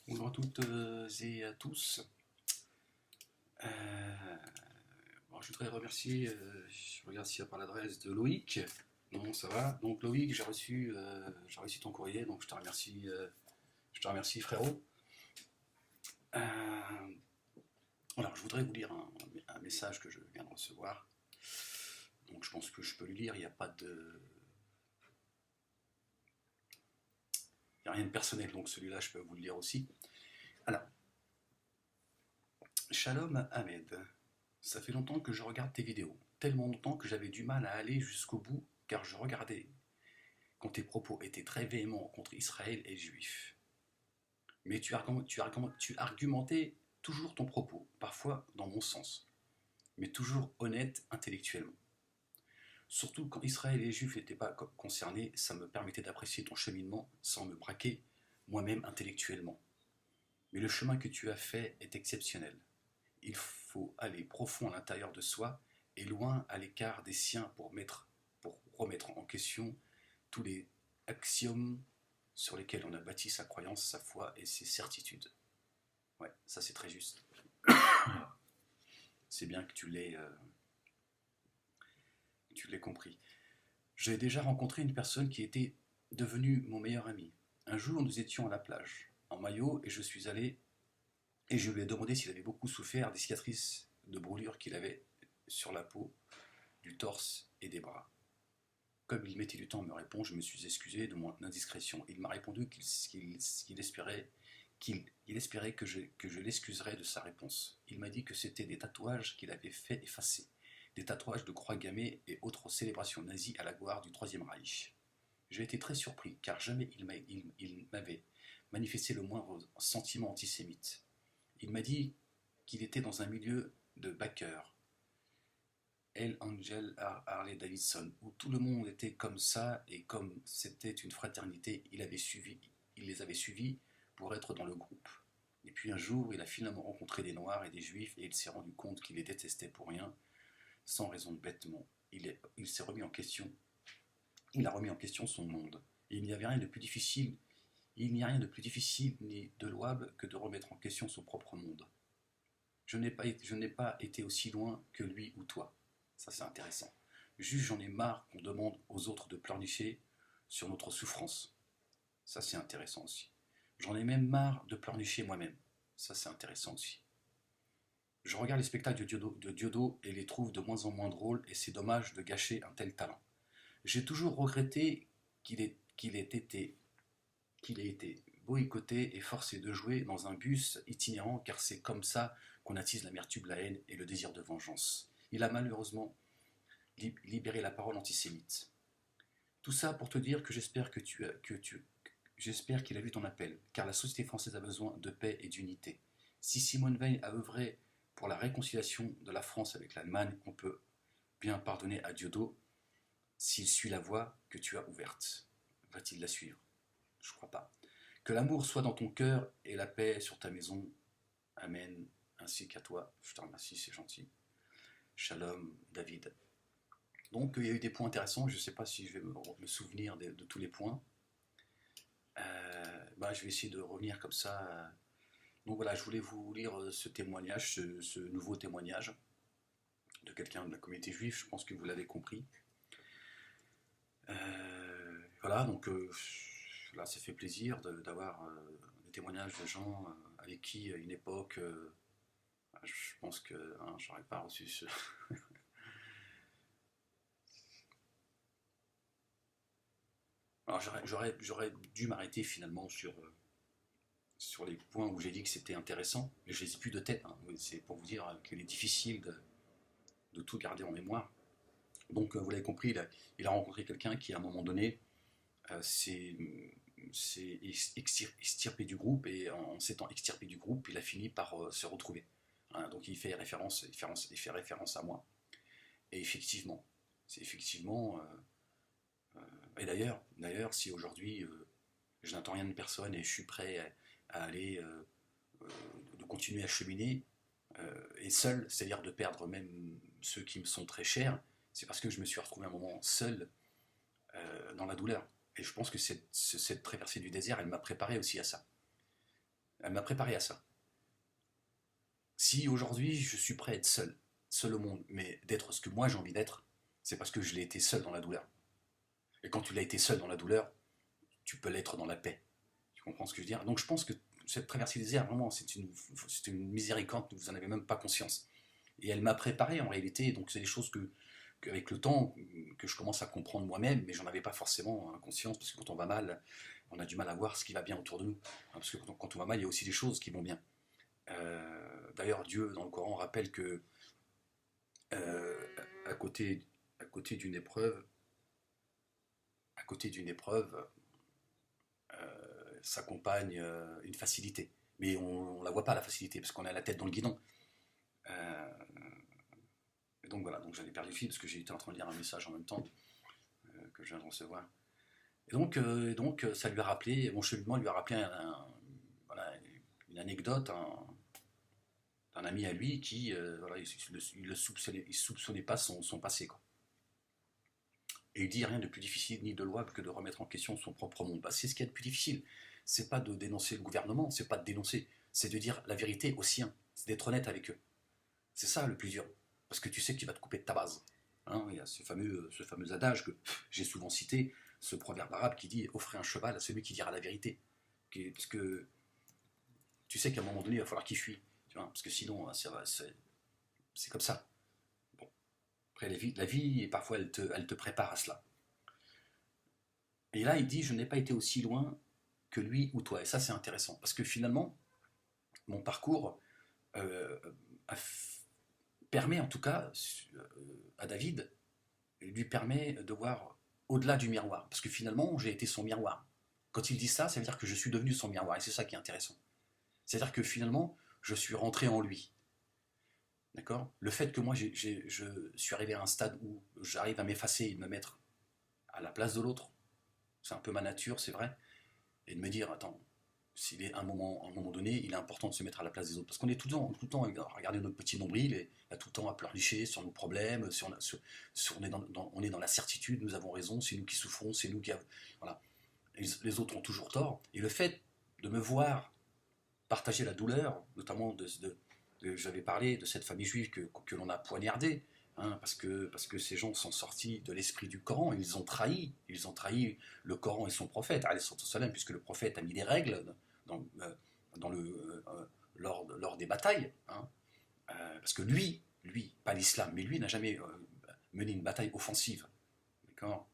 Bonjour à toutes et à tous. Euh, je voudrais remercier, je regarde s'il y a par l'adresse de Loïc. Non, ça va. Donc Loïc, j'ai reçu ton courrier, donc je te remercie frérot. Euh, alors je voudrais vous lire un message que je viens de recevoir. Donc je pense que je peux le lire, il n'y a rien de personnel, donc celui-là je peux vous le lire aussi. Alors, Shalom Ahmed, ça fait longtemps que je regarde tes vidéos, tellement longtemps que j'avais du mal à aller jusqu'au bout car je regardais quand tes propos étaient très véhéments contre Israël et les Juifs. Mais tu argumentais toujours ton propos, parfois dans mon sens, mais toujours honnête intellectuellement. Surtout quand Israël et les Juifs n'étaient pas concernés, ça me permettait d'apprécier ton cheminement sans me braquer moi-même intellectuellement. Mais le chemin que tu as fait est exceptionnel. Il faut aller profond à l'intérieur de soi et loin à l'écart des siens pour remettre en question tous les axiomes sur lesquels on a bâti sa croyance, sa foi et ses certitudes. Ouais, ça c'est très juste. C'est bien que tu l'aies compris. J'ai déjà rencontré une personne qui était devenue mon meilleur ami. Un jour, nous étions à la plage, en maillot, et je suis allé et je lui ai demandé s'il avait beaucoup souffert des cicatrices de brûlures qu'il avait sur la peau, du torse et des bras. Comme il mettait du temps à me répondre, je me suis excusé de mon indiscrétion. Il m'a répondu qu'il espérait, qu'il espérait que je l'excuserais de sa réponse. Il m'a dit que c'était des tatouages qu'il avait fait effacer, des tatouages de croix gammées et autres célébrations nazies à la gloire du Troisième Reich. J'ai été très surpris, car jamais il m'avait manifesté le moindre sentiment antisémite. Il m'a dit qu'il était dans un milieu de backers, Hell Angel Harley Davidson, où tout le monde était comme ça, et comme c'était une fraternité, il les avait suivis pour être dans le groupe. Et puis un jour, il a finalement rencontré des Noirs et des Juifs, et il s'est rendu compte qu'il les détestait pour rien, sans raison de bêtement. Il s'est remis en question, il a remis en question son monde. Et il n'y avait rien de plus difficile, il n'y a rien de plus difficile ni de louable que de remettre en question son propre monde. Je n'ai pas été aussi loin que lui ou toi. Ça, c'est intéressant. Juste, j'en ai marre qu'on demande aux autres de pleurnicher sur notre souffrance. Ça, c'est intéressant aussi. J'en ai même marre de pleurnicher moi-même. Ça, c'est intéressant aussi. Je regarde les spectacles de Diodo et les trouve de moins en moins drôles et c'est dommage de gâcher un tel talent. J'ai toujours regretté qu'il ait été boycotté et forcé de jouer dans un bus itinérant car c'est comme ça qu'on attise l'amertume, la haine et le désir de vengeance. Il a malheureusement libéré la parole antisémite. Tout ça pour te dire que j'espère qu'il a vu ton appel, car la société française a besoin de paix et d'unité. Si Simone Veil a œuvré pour la réconciliation de la France avec l'Allemagne, on peut bien pardonner à Diodo s'il suit la voie que tu as ouverte. Va-t-il la suivre? Je crois pas. Que l'amour soit dans ton cœur et la paix sur ta maison. Amen. Ainsi qu'à toi. Je te remercie, c'est gentil. Shalom, David. Donc il y a eu des points intéressants. Je ne sais pas si je vais me souvenir de tous les points. Je vais essayer de revenir comme ça. Donc voilà, je voulais vous lire ce témoignage, ce nouveau témoignage de quelqu'un de la communauté juive. Je pense que vous l'avez compris. Voilà, donc là, ça fait plaisir d'avoir des témoignages de gens avec qui, à une époque, je pense que j'aurais pas reçu ce. Alors j'aurais dû m'arrêter finalement sur les points où j'ai dit que c'était intéressant, mais je les ai plus de tête. Hein. C'est pour vous dire qu'il est difficile de tout garder en mémoire. Donc vous l'avez compris, il a rencontré quelqu'un qui à un moment donné s'est extirpé du groupe et en s'étant extirpé du groupe, il a fini par se retrouver. Hein, donc il fait référence à moi. Et effectivement, c'est effectivement. Et d'ailleurs, si aujourd'hui je n'attends rien de personne et je suis prêt à aller, de continuer à cheminer, et seul, c'est-à-dire de perdre même ceux qui me sont très chers, c'est parce que je me suis retrouvé un moment seul dans la douleur. Et je pense que cette traversée du désert, elle m'a préparé aussi à ça. Elle m'a préparé à ça. Si aujourd'hui je suis prêt à être seul, seul au monde, mais d'être ce que moi j'ai envie d'être, c'est parce que je l'ai été seul dans la douleur. Et quand tu l'as été seul dans la douleur, tu peux l'être dans la paix. Tu comprends ce que je veux dire? Donc je pense que cette traversée des airs, vraiment, c'est une miséricorde, vous n'en avez même pas conscience. Et elle m'a préparé en réalité, donc c'est des choses qu'avec le temps, que je commence à comprendre moi-même, mais j'en avais pas forcément conscience, parce que quand on va mal, on a du mal à voir ce qui va bien autour de nous. Parce que quand on va mal, il y a aussi des choses qui vont bien. D'ailleurs, Dieu, dans le Coran, rappelle que euh, à côté, à côté d'une épreuve, à côté d'une épreuve, s'accompagne une facilité. Mais on ne la voit pas, la facilité, parce qu'on a la tête dans le guidon. Euh, et donc voilà, donc j'avais perdu le fil parce que j'étais en train de lire un message en même temps que je viens de recevoir. Et donc, ça lui a rappelé, mon cheminement lui a rappelé voilà, une anecdote d'un ami à lui qui, voilà, il soupçonnait pas son passé, quoi. Et il dit rien de plus difficile ni de louable que de remettre en question son propre monde. Bah, c'est ce qui est le plus difficile. C'est pas de dénoncer le gouvernement, c'est pas de dénoncer, c'est de dire la vérité aux siens, c'est d'être honnête avec eux. C'est ça le plus dur, parce que tu sais que tu vas te couper de ta base. Hein, il y a ce fameux adage que j'ai souvent cité, ce proverbe arabe qui dit offrez un cheval à celui qui dira la vérité. Parce que tu sais qu'à un moment donné, il va falloir qu'il fuit. Tu vois, parce que sinon, c'est comme ça. Bon. Après, la vie, et parfois, elle te prépare à cela. Et là, il dit je n'ai pas été aussi loin que lui ou toi. Et ça, c'est intéressant. Parce que finalement, mon parcours euh, permet en tout cas à David, lui permet de voir au-delà du miroir. Parce que finalement, j'ai été son miroir. Quand il dit ça, ça veut dire que je suis devenu son miroir. Et c'est ça qui est intéressant. C'est-à-dire que finalement, je suis rentré en lui. D'accord? Le fait que moi, je suis arrivé à un stade où j'arrive à m'effacer et de me mettre à la place de l'autre, c'est un peu ma nature, c'est vrai, et de me dire, attends, s'il est à un moment donné, il est important de se mettre à la place des autres. Parce qu'on est tout le temps à regarder notre petit nombril et à tout le temps à pleurnicher sur nos problèmes, on est dans la certitude, nous avons raison, c'est nous qui souffrons, c'est nous qui avons. Voilà. Les autres ont toujours tort. Et le fait de me voir partager la douleur, notamment j'avais parlé de cette famille juive que l'on a poignardée, hein, parce que ces gens sont sortis de l'esprit du Coran, ils ont trahi le Coran et son prophète, puisque le prophète a mis des règles lors des batailles, hein, parce que lui, pas l'islam, mais lui n'a jamais mené une bataille offensive, d'accord?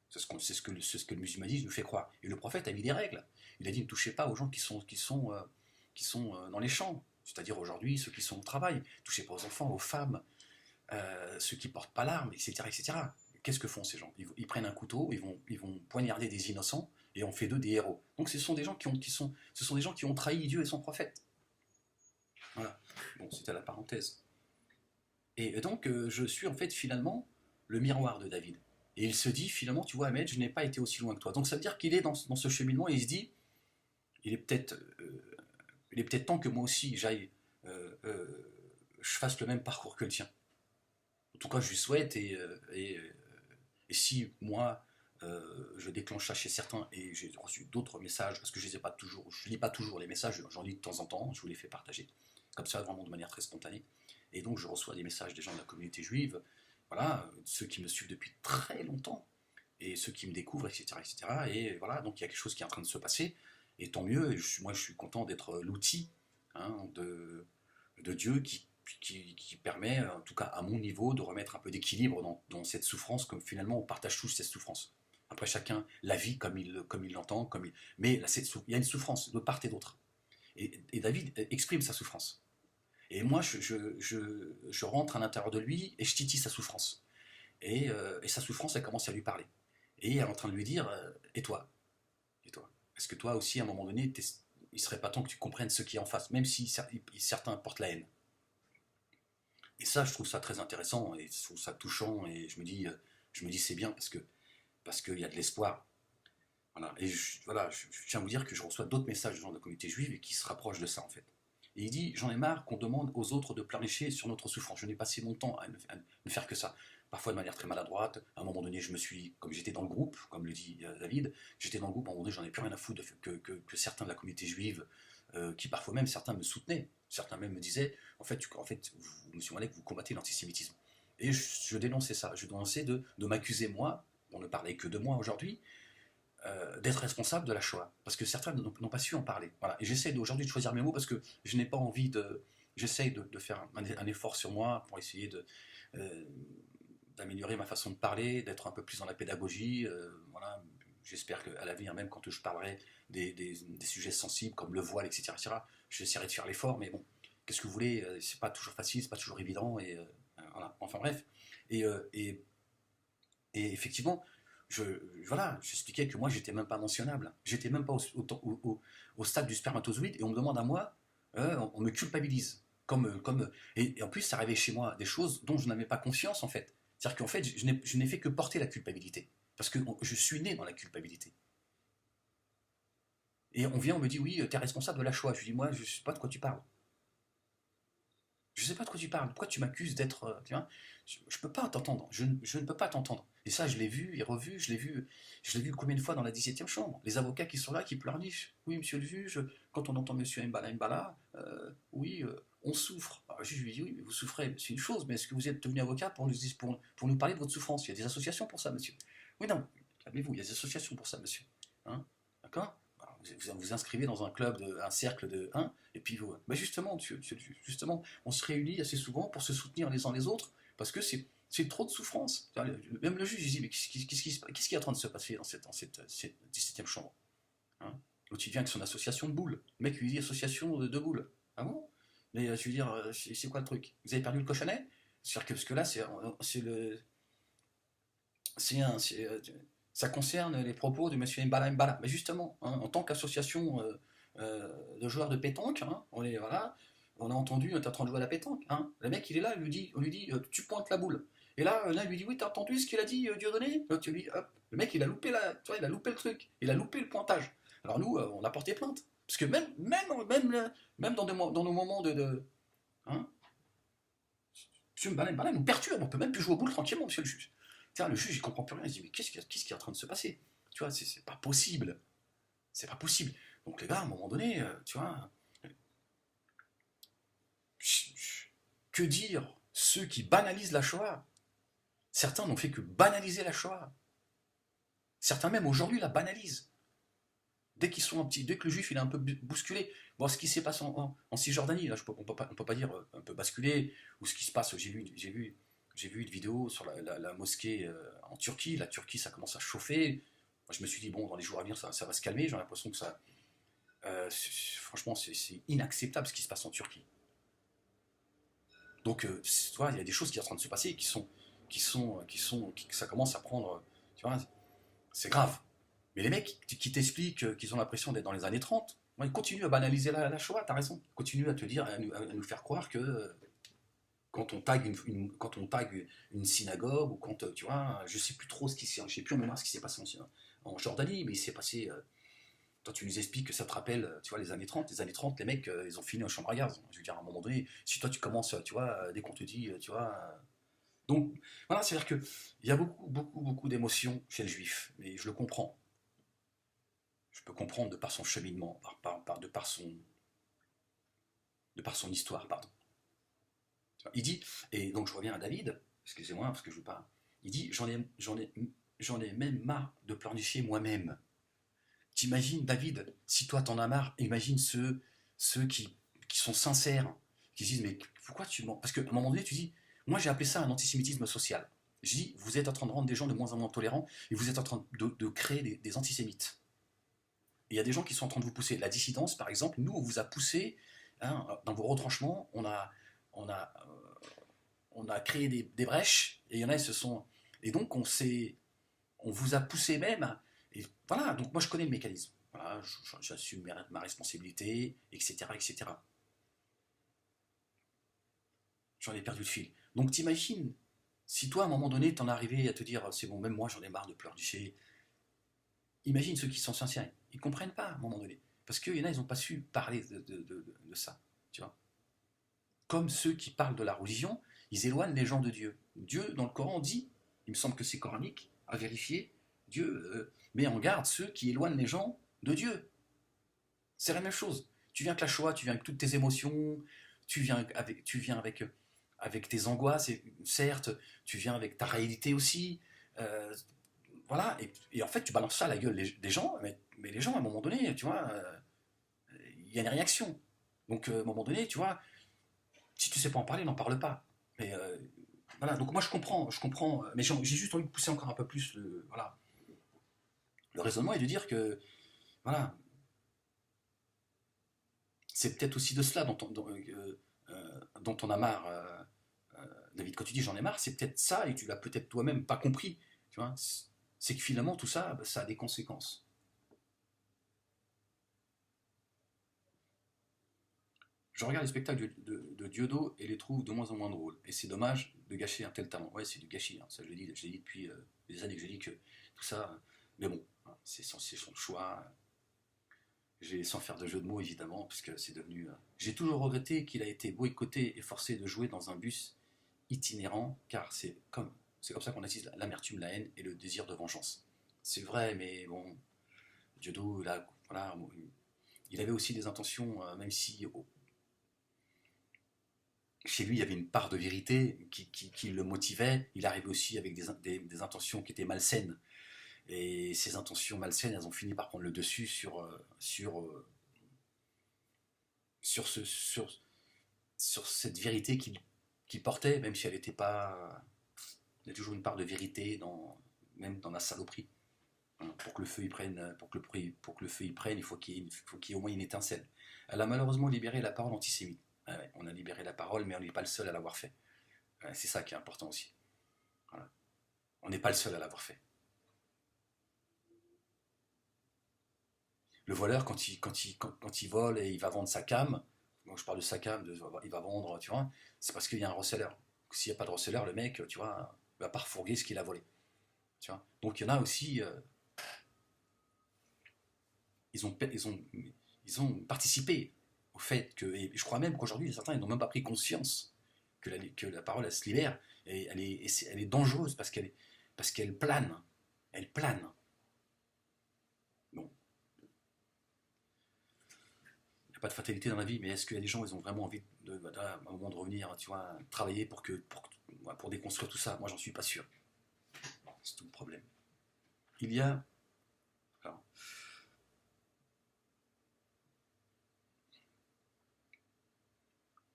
C'est ce que le musulmanisme nous fait croire. Et le prophète a mis des règles. Il a dit ne touchez pas aux gens qui sont dans les champs, c'est-à-dire aujourd'hui ceux qui sont au travail. Ne touchez pas aux enfants, aux femmes, ceux qui portent pas l'arme, etc., etc. Qu'est-ce que font ces gens? Ils prennent un couteau, ils vont poignarder des innocents et on fait d'eux des héros. Donc ce sont des gens qui ont trahi Dieu et son prophète. Voilà. Bon, c'était la parenthèse. Et donc je suis en fait finalement le miroir de David. Et il se dit finalement, tu vois, Ahmed, je n'ai pas été aussi loin que toi. Donc ça veut dire qu'il est dans ce cheminement et il se dit, il est peut-être temps que moi aussi je fasse le même parcours que le tien. En tout cas, je lui souhaite et si moi je déclenche ça chez certains et j'ai reçu d'autres messages parce que je les ai pas toujours, je lis pas toujours les messages, j'en lis de temps en temps, je vous les fais partager comme ça vraiment de manière très spontanée. Et donc je reçois des messages des gens de la communauté juive, voilà, ceux qui me suivent depuis très longtemps et ceux qui me découvrent, etc., etc. Et voilà, donc il y a quelque chose qui est en train de se passer et tant mieux. Et moi, je suis content d'être l'outil, hein, de Dieu qui permet, en tout cas à mon niveau, de remettre un peu d'équilibre dans cette souffrance, comme finalement on partage tous cette souffrance. Après, chacun la vit comme il l'entend, mais là, il y a une souffrance de part et d'autre. Et David exprime sa souffrance. Et moi, je rentre à l'intérieur de lui et je titille sa souffrance. Et sa souffrance, elle commence à lui parler. Et elle est en train de lui dire et toi? Et toi? Est-ce que toi aussi, à un moment donné, il serait pas temps que tu comprennes ce qui est en face, même si certains portent la haine? Et ça, je trouve ça très intéressant et je trouve ça touchant. Et je me dis c'est bien parce qu'il y a de l'espoir. Voilà. Et voilà, je tiens à vous dire que je reçois d'autres messages de gens de la communauté juive et qui se rapprochent de ça en fait. Et il dit j'en ai marre qu'on demande aux autres de pleurnicher sur notre souffrance. Je n'ai passé mon temps à ne faire que ça. Parfois de manière très maladroite. À un moment donné, comme j'étais dans le groupe, comme le dit David, j'étais dans le groupe, à un moment donné, j'en ai plus rien à foutre que certains de la communauté juive qui parfois même certains me soutenaient, certains même me disaient, en fait vous, monsieur Malek, vous combattez l'antisémitisme. Et je dénonçais ça, je dénonçais de m'accuser moi, on ne parlait que de moi aujourd'hui, d'être responsable de la Shoah. Parce que certains n'ont pas su en parler. Voilà. Et j'essaie aujourd'hui de choisir mes mots parce que je n'ai pas envie de... J'essaie de faire un effort sur moi pour essayer euh, d'améliorer ma façon de parler, d'être un peu plus dans la pédagogie. Voilà. J'espère qu'à l'avenir, même quand je parlerai des sujets sensibles comme le voile, etc., j'essaierai de faire l'effort, mais bon, qu'est-ce que vous voulez, c'est pas toujours facile, c'est pas toujours évident, et voilà. Enfin bref. Et, euh, et, et effectivement, je, voilà, j'expliquais que moi, j'étais même pas mentionnable. J'étais même pas au stade du spermatozoïde, et on me demande à moi, on me culpabilise. Et en plus, ça arrivait chez moi des choses dont je n'avais pas conscience, en fait. C'est-à-dire qu'en fait, je n'ai fait que porter la culpabilité. Parce que je suis né dans la culpabilité. Et on me dit, oui, tu es responsable de la Shoah. Je lui dis, moi, je ne sais pas de quoi tu parles. Je ne sais pas de quoi tu parles. Pourquoi tu m'accuses d'être. Tu vois, je ne peux pas t'entendre. Je ne peux pas t'entendre. Et ça, je l'ai vu et revu. Je l'ai vu combien de fois dans la 17e chambre. Les avocats qui sont là, qui pleurnichent. Oui, monsieur le juge, quand on entend monsieur Mbala Mbala, oui, on souffre. Alors, le juge lui dit, oui, mais vous souffrez, c'est une chose, mais est-ce que vous êtes devenu avocat pour nous parler de votre souffrance? Il y a des associations pour ça, monsieur. Oui, non, calmez-vous, il y a des associations pour ça, monsieur. Hein, d'accord? Vous inscrivez dans un club, un cercle de 1, et puis vous. Bah justement, justement, on se réunit assez souvent pour se soutenir les uns les autres, parce que c'est trop de souffrance. Même le juge, il dit, mais qu'est-ce qui est en train de se passer dans cette 17e chambre, hein? L'autre, il vient avec son association de boules. Le mec lui dit association de boules. Ah bon? Mais je veux dire, c'est quoi le truc? Vous avez perdu le cochonnet? Parce que là, c'est le. C'est un. Ça concerne les propos de monsieur Mbala Mbala. Mais justement, hein, en tant qu'association de joueurs de pétanque, hein, voilà, on a entendu, on est en train de jouer à la pétanque. Hein. Le mec, il est là, on lui dit tu pointes la boule. Et là, il lui dit oui, t'as entendu ce qu'il a dit, Dieudonné? Tu lui dis, hop, le mec, il a loupé il a loupé le truc, il a loupé le pointage. Alors nous, on a porté plainte. Parce que même dans nos moments hein, monsieur Mbala nous perturbe, on peut même plus jouer au boule tranquillement, monsieur le juge. Le juge, il comprend plus rien, il se dit, mais qu'est-ce qui est en train de se passer? Tu vois, c'est pas possible. C'est pas possible. Donc les gars, à un moment donné, tu vois, que dire ceux qui banalisent la Shoah? Certains n'ont fait que banaliser la Shoah. Certains même aujourd'hui la banalisent. Dès que le juif il est un peu bousculé, bon, ce qui s'est passé en Cisjordanie, là, on peut pas dire un peu basculé, ou ce qui se passe, j'ai vu une vidéo sur la mosquée en Turquie. La Turquie, ça commence à chauffer. Moi, je me suis dit, bon, dans les jours à venir, ça va se calmer. J'ai l'impression que ça. Franchement, c'est inacceptable ce qui se passe en Turquie. Donc, tu vois, il y a des choses qui sont en train de se passer ça commence à prendre. Tu vois, c'est grave. Mais les mecs qui t'expliquent qu'ils ont l'impression d'être dans les années 30, ils continuent à banaliser la Shoah, t'as raison. Ils continuent à te dire, à nous faire croire que quand on tag quand on tag une synagogue, ou quand, tu vois, je sais plus trop je sais plus en mémoire ce qui s'est passé en Jordanie, mais il s'est passé, toi tu nous expliques que ça te rappelle, tu vois, les années 30 les mecs, ils ont fini en chambre à gaz. Je veux dire, à un moment donné, si toi tu commences, tu vois, dès qu'on te dit, tu vois, donc, voilà, c'est-à-dire qu'il y a beaucoup d'émotions chez le juif, mais je le comprends. Je peux comprendre de par son cheminement, de par son histoire, pardon. Il dit, et donc je reviens à David, excusez-moi parce que je vous parle, il dit j'en ai même marre de pleurnicher moi-même. T'imagines, David, si toi t'en as marre, imagine ceux qui sont sincères, qui se disent mais pourquoi tu mens? Parce qu'à un moment donné tu dis, moi j'ai appelé ça un antisémitisme social. Je dis, vous êtes en train de rendre des gens de moins en moins tolérants et vous êtes en train de créer des antisémites. Et il y a des gens qui sont en train de vous pousser. La dissidence, par exemple, nous on vous a poussé, hein, dans vos retranchements, on a on a créé des brèches, et il y en a, se sont. Et donc, on vous a poussé même. Et voilà, donc moi, je connais le mécanisme. Voilà, j'assume ma responsabilité, etc., etc. J'en ai perdu le fil. Donc, t'imagines, si toi, à un moment donné, t'en es arrivé à te dire, c'est bon, même moi, j'en ai marre de pleurnicher. Imagine ceux qui sont sincères. Ils comprennent pas, à un moment donné. Parce qu'il y en a, ils n'ont pas su parler de ça. Tu vois, comme ceux qui parlent de la religion, ils éloignent les gens de Dieu. Dieu, dans le Coran, dit, il me semble que c'est coranique, à vérifier, Dieu met en garde ceux qui éloignent les gens de Dieu. C'est la même chose. tu viens avec la Shoah, tu viens avec toutes tes émotions, tu viens avec tes angoisses, et, certes, tu viens avec ta réalité aussi. euh, voilà, et en fait, tu balances ça à la gueule des gens, mais les gens, à un moment donné, tu vois, il y a une réaction. Donc, à un moment donné, tu vois, si tu sais pas en parler, n'en parle pas. Mais voilà, donc moi je comprends, mais j'ai juste envie de pousser encore un peu plus voilà, le raisonnement et de dire que, voilà, c'est peut-être aussi de cela dont on a marre, David, quand tu dis j'en ai marre, c'est peut-être ça, et tu l'as peut-être toi-même pas compris, tu vois, c'est que finalement tout ça, bah, ça a des conséquences. Je regarde les spectacles de Diodo et les trouve de moins en moins drôles. Et c'est dommage de gâcher un tel talent. Ouais, c'est du gâchis, hein, ça je l'ai dit depuis des années que je dis que tout ça. Mais bon, hein, c'est son choix. Sans faire de jeu de mots évidemment, puisque c'est devenu. J'ai toujours regretté qu'il a été boycotté et forcé de jouer dans un bus itinérant, car c'est comme ça qu'on attise l'amertume, la haine et le désir de vengeance. C'est vrai, mais bon, Diodo, là, voilà, il avait aussi des intentions, même si chez lui, il y avait une part de vérité qui le motivait. Il arrivait aussi avec des intentions qui étaient malsaines. Et ces intentions malsaines, elles ont fini par prendre le dessus sur, ce, sur cette vérité qu'il portait, même si elle n'était pas. Il y a toujours une part de vérité, même dans la saloperie. Hein. Pour que le feu y prenne, pour que le feu y prenne, faut qu'il y ait au moins une étincelle. Elle a malheureusement libéré la parole antisémite. Ah ouais, on a libéré la parole, mais on n'est pas le seul à l'avoir fait. C'est ça qui est important aussi. Voilà. On n'est pas le seul à l'avoir fait. Le voleur, quand il vole et il va vendre sa cam, donc je parle de sa cam, il va vendre, tu vois, c'est parce qu'il y a un receleur. S'il n'y a pas de receleur, le mec, tu vois, il va pas refourguer ce qu'il a volé. Tu vois. Donc il y en a aussi, ils, ont, ils ont participé au fait que, et je crois même qu'aujourd'hui, certains n'ont même pas pris conscience que la parole, elle se libère, et elle est dangereuse parce qu'elle plane. Elle plane. Bon, il n'y a pas de fatalité dans la vie, mais est-ce qu'il y a des gens, ils ont vraiment envie à un moment de revenir, tu vois, travailler pour déconstruire tout ça? Moi, j'en suis pas sûr. C'est tout le problème. Il y a, alors,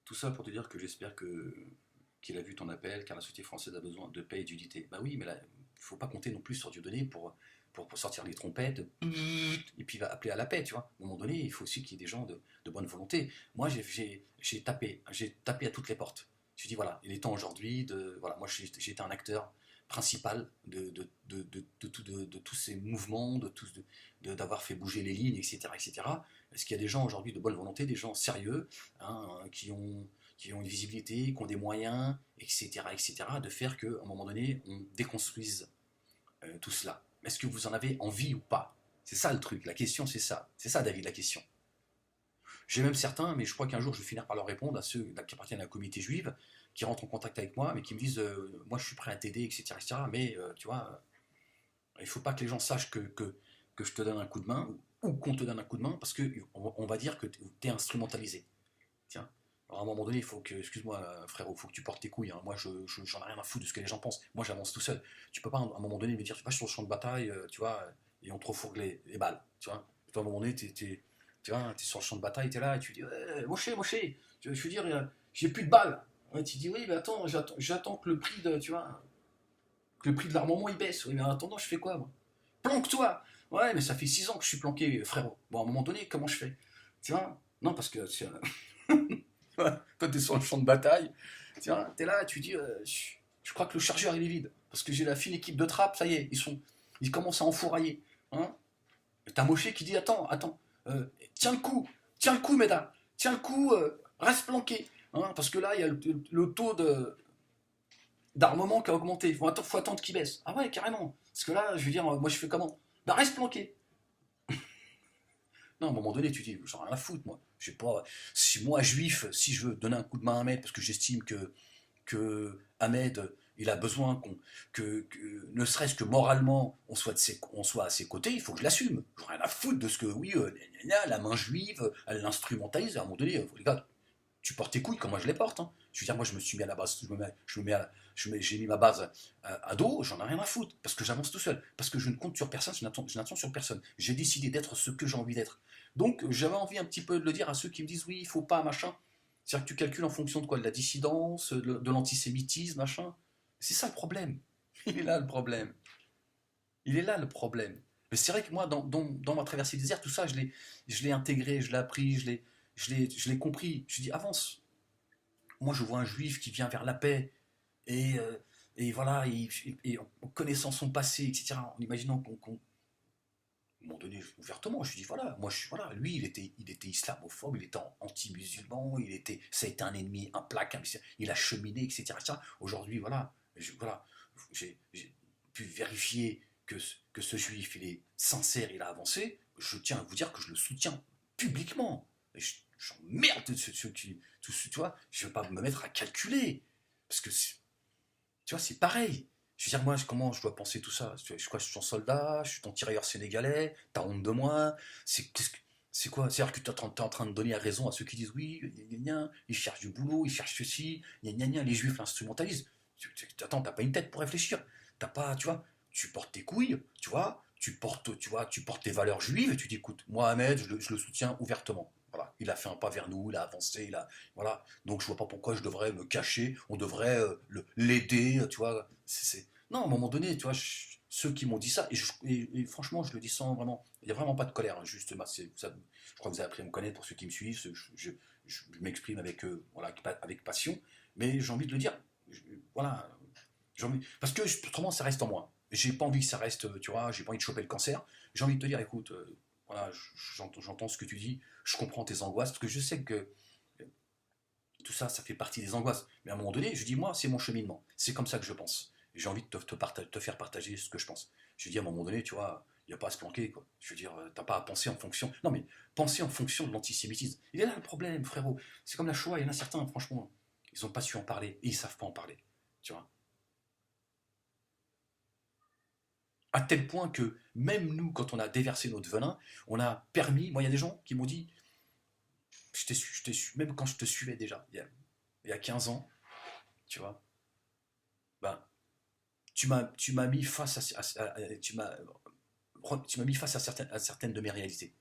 tout ça pour te dire que j'espère qu'il a vu ton appel, car la société française a besoin de paix et d'unité. Bah oui, mais là, il ne faut pas compter non plus sur Dieudonné pour sortir les trompettes, et puis il va appeler à la paix, tu vois. À un moment donné, il faut aussi qu'il y ait des gens de bonne volonté. Moi, j'ai tapé à toutes les portes. J'ai dit, voilà, il est temps aujourd'hui de. Voilà, moi, j'ai été un acteur principal de tous ces mouvements, d'avoir fait bouger les lignes, etc. etc. Est-ce qu'il y a des gens aujourd'hui de bonne volonté, des gens sérieux, hein, qui ont une visibilité, qui ont des moyens, etc., de faire qu'à un moment donné, on déconstruise tout cela. Est-ce que vous en avez envie ou pas? C'est ça le truc, la question c'est ça. C'est ça David, la question. J'ai même certains, mais je crois qu'un jour je vais finir par leur répondre, à ceux qui appartiennent à la communauté juive, qui rentrent en contact avec moi, mais qui me disent moi je suis prêt à t'aider, etc. Mais tu vois, il ne faut pas que les gens sachent que je te donne un coup de main, ou qu'on te donne un coup de main, parce qu'on va dire que tu es instrumentalisé. Tiens. Alors à un moment donné, il faut que, excuse-moi frérot, il faut que tu portes tes couilles. Hein. Moi, j'en ai rien à foutre de ce que les gens pensent. Moi, j'avance tout seul. Tu peux pas à un moment donné me dire, tu vas sur le champ de bataille, tu vois, et on te refourgue les balles. Tu vois, à un moment donné, tu vois, t'es sur le champ de bataille, t'es là, et tu dis, Moshe, je veux dire, j'ai plus de balles. Ouais, tu dis, oui, mais attends, j'attends que le prix de, tu vois, que le prix de l'armement il baisse. Oui, mais en attendant, je fais quoi, moi? Planque-toi. Ouais, mais ça fait 6 ans que je suis planqué, frérot. Bon, à un moment donné, comment je fais? Tu vois? Non, parce que toi, t'es sur le champ de bataille, tiens, t'es là, tu dis, je crois que le chargeur il est vide, parce que j'ai la fine équipe de trappe, ça y est, ils commencent à enfourailler. Hein. T'as Moshe qui dit, attends, tiens le coup, Méda, tiens le coup, reste planqué, hein, parce que là, il y a le taux d'armement qui a augmenté, faut attendre qu'il baisse. Ah ouais, carrément, parce que là, je veux dire, moi je fais comment? Bah reste planqué. Non, à un moment donné, tu dis, j'en ai rien à foutre, moi. Je sais pas, si moi, juif, si je veux donner un coup de main à un mec parce que j'estime que Ahmed, il a besoin ne serait-ce que moralement, on soit à ses côtés, il faut que je l'assume. J'en ai rien à foutre de ce que, oui, la main juive, elle l'instrumentalise, à un moment donné, les gars, tu portes tes couilles comme moi je les porte. Hein. Je veux dire, moi je me suis mis à la base, j'ai mis ma base à dos, j'en ai rien à foutre, parce que j'avance tout seul, parce que je ne compte sur personne, je n'attends sur personne. J'ai décidé d'être ce que j'ai envie d'être. Donc j'avais envie un petit peu de le dire à ceux qui me disent oui, il faut pas, machin. C'est-à-dire que tu calcules en fonction de quoi? De la dissidence, de l'antisémitisme, machin. C'est ça le problème. Il est là le problème. Il est là le problème. Mais c'est vrai que moi, dans ma traversée du désert, tout ça, je l'ai intégré, je l'ai appris, je l'ai compris. Je dis, avance. Moi, je vois un juif qui vient vers la paix, et, euh, et voilà, et en connaissant son passé, etc., en imaginant à un moment donné, ouvertement, je lui dis, voilà, moi, voilà, lui, il était islamophobe, il était anti-musulman, ça a été un ennemi implacable, il a cheminé, etc. Aujourd'hui, voilà, voilà, j'ai pu vérifier que ce juif, il est sincère, il a avancé. Je tiens à vous dire que je le soutiens publiquement. J'emmerde ceux qui, tu vois, je ne vais pas me mettre à calculer, parce que tu vois, c'est pareil. Je veux dire, moi, comment je dois penser tout ça? Je suis ton soldat, je suis ton tirailleur sénégalais, t'as honte de moi. C'est quoi? C'est-à-dire que tu es en train de donner raison à ceux qui disent oui, gna, gna, gna, ils cherchent du boulot, ils cherchent ceci, gna, gna, gna, les juifs l'instrumentalisent. Attends, t'as pas une tête pour réfléchir. T'as pas, tu vois, tu portes tes couilles, tu vois, tu portes tes valeurs juives et tu dis, écoute, Mohamed, je le soutiens ouvertement. Voilà, il a fait un pas vers nous, il a avancé, voilà. Donc je vois pas pourquoi je devrais me cacher, on devrait l'aider, tu vois. Non, à un moment donné, tu vois, ceux qui m'ont dit ça, et franchement, je le dis sans vraiment, il n'y a vraiment pas de colère, hein, juste, je crois que vous avez appris à me connaître pour ceux qui me suivent, je m'exprime avec, voilà, avec passion, mais j'ai envie de le dire, voilà, parce que autrement ça reste en moi. J'ai pas envie que ça reste, tu vois, j'ai pas envie de choper le cancer. J'ai envie de te dire, écoute, voilà, j'entends ce que tu dis, je comprends tes angoisses, parce que je sais que tout ça, ça fait partie des angoisses. Mais à un moment donné, je dis, moi, c'est mon cheminement. C'est comme ça que je pense. J'ai envie de te faire partager ce que je pense. Je dis, à un moment donné, tu vois, il n'y a pas à se planquer, quoi. Je veux dire, t'as pas à penser en fonction. Non, mais penser en fonction de l'antisémitisme. Il est là le problème, frérot. C'est comme la Shoah, il y en a certains, franchement, ils n'ont pas su en parler, et ils savent pas en parler. Tu vois. À tel point que même nous, quand on a déversé notre venin, on a permis. Moi, il y a des gens qui m'ont dit, même quand je te suivais déjà, il y a 15 ans, tu vois, ben, tu m'as mis face tu m'as mis face à certaines de mes réalités.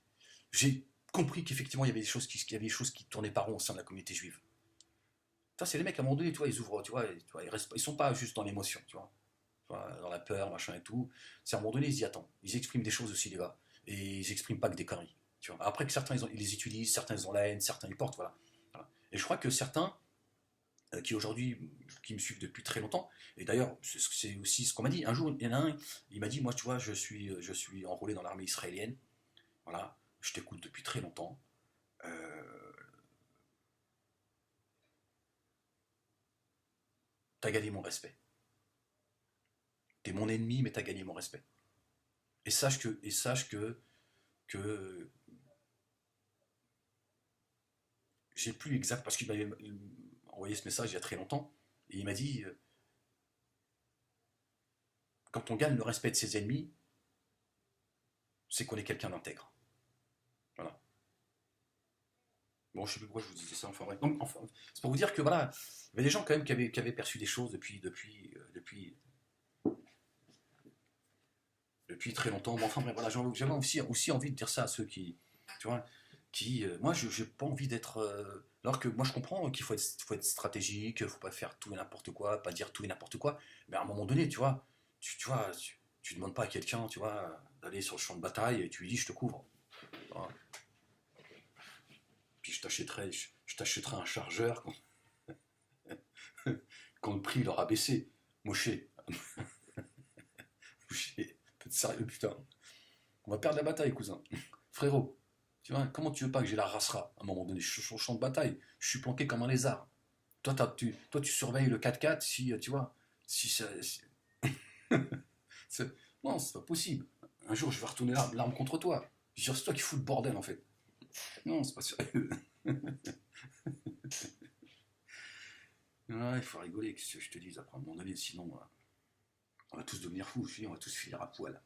J'ai compris qu'effectivement, il y avait il y avait des choses qui tournaient pas rond au sein de la communauté juive. Ça, c'est les mecs, à un moment donné, tu vois, ils ouvrent, tu vois, ils sont pas juste dans l'émotion, tu vois. Dans la peur, machin et tout. C'est à un moment donné, ils y attendent. Ils expriment des choses aussi, les gars. Et ils expriment pas que des conneries. Tu vois. Après que certains, ils les utilisent, certains, ils ont la haine, certains, ils portent, voilà. Voilà. Et je crois que certains, qui aujourd'hui, qui me suivent depuis très longtemps, et d'ailleurs, c'est aussi ce qu'on m'a dit. Un jour, il y en a un, il m'a dit, moi, tu vois, je suis enrôlé dans l'armée israélienne. Voilà. Je t'écoute depuis très longtemps. Euh, T'as gagné mon respect. T'es mon ennemi, mais t'as gagné mon respect. Et sache que j'ai plus exact, parce qu'il m'avait envoyé ce message il y a très longtemps, et il m'a dit, quand on gagne le respect de ses ennemis, c'est qu'on est quelqu'un d'intègre. Voilà. Bon, je sais plus pourquoi je vous disais ça, enfin, bref. Donc, enfin, c'est pour vous dire que voilà, il y avait des gens quand même qui avaient perçu des choses depuis très longtemps. Bon, enfin bref, voilà, j'avais aussi envie de dire ça à ceux qui, tu vois, moi, je n'ai pas envie d'être. Alors que moi, je comprends qu'il faut être stratégique, il ne faut pas faire tout et n'importe quoi, pas dire tout et n'importe quoi. Mais à un moment donné, tu vois, tu demandes pas à quelqu'un, tu vois, d'aller sur le champ de bataille et tu lui dis, je te couvre. Voilà. Puis je t'achèterai un chargeur quand le prix leur a baissé. Moshe, Moshe, t'es sérieux, putain. On va perdre la bataille, cousin. Frérot, tu vois, comment tu veux pas que j'ai la racera à un moment donné? Je suis sur le champ de bataille, je suis planqué comme un lézard. Toi, tu surveilles le 4x4 si, tu vois, si ça. C'est- non, c'est pas possible. Un jour, je vais retourner l'arme contre toi. Je veux dire, c'est toi qui fous le bordel, en fait. Non, c'est pas sérieux. Ouais, il faut rigoler, que je te dise, après à un moment donné, sinon on va tous devenir fous, je dis, on va tous finir à poil.